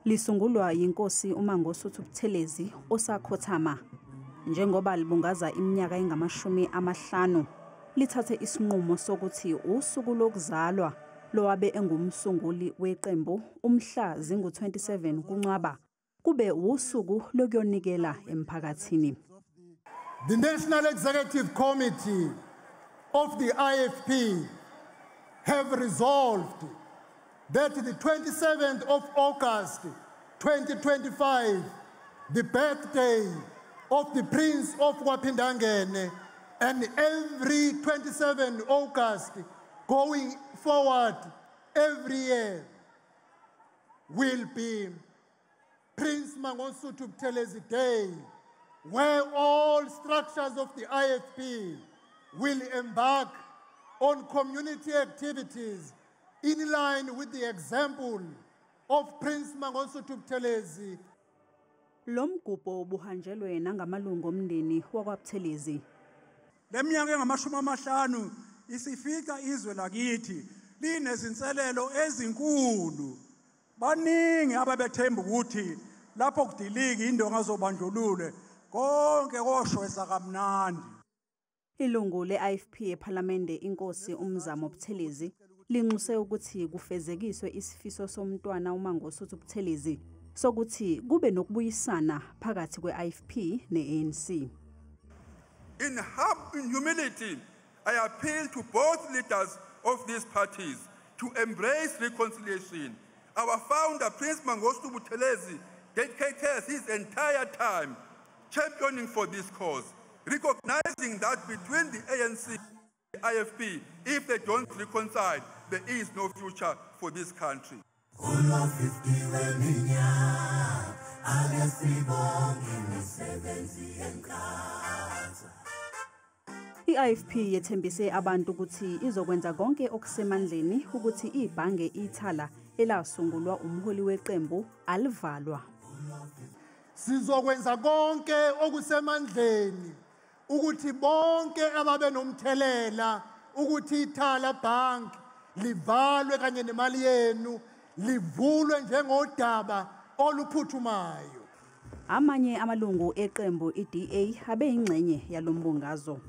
lisungulwa yinkosi uMangosuthu Buthelezi osakhothama. Njengoba libungaza iminyaka engama-50, lithathe isinqumo sokuthi usuku lokuzalwa lowabe engumsunguli weqembu umhla zingu-27 kuNcwaba kube usuku lokuyonikela emphakathini. The National Executive Committee of the IFP have resolved that the 27th of August 2025, the birthday of the Prince of Wapindangene, and every 27 August going forward every year will be Prince Mangosuthu Buthelezi Day, where all structures of the IFP will embark on community activities in line with the example of Prince Mangosuthu Buthelezi. Lo mgubho ubuhanjelwe nangamalungu omndeni wakwaButhelezi. Leminyaka engama-50 isifika izwe lakithi linezinselelo ezinkulu. Baningi ababethemba ukuthi lapho kudilika indonga zobandlululo konke koshwesa kamnandi. Ilungu le-IFP ePhalamende inkosi uMzamo Buthelezi linxuse ukuthi kufezekiswe isifiso somntwana uMangosuthu Buthelezi sokuthi kube nokubuyisana phakathi kwe-IFP ne-ANC. In humility, I appeal to both leaders of these parties to embrace reconciliation. Our founder, Prince Mangosuthu Buthelezi, dedicated his entire time championing for this cause, recognizing that between the ANC and the IFP, if they don't reconcile, there is no future for this country. I-IFP yethembise abantu ukuthi izokwenza konke okusemandleni ukuthi ibhange ithala elasungulwa umholi weqembu alivalwa. Sizokwenza konke okusemandleni ukuthi bonke ababe nomthelela ukuthi ithala bank livalwe kanye nemali yenu livulwe njengodaba oluphuthumayo. Amanye amalungu eqembu iDA abe ingxenye yalombungazo.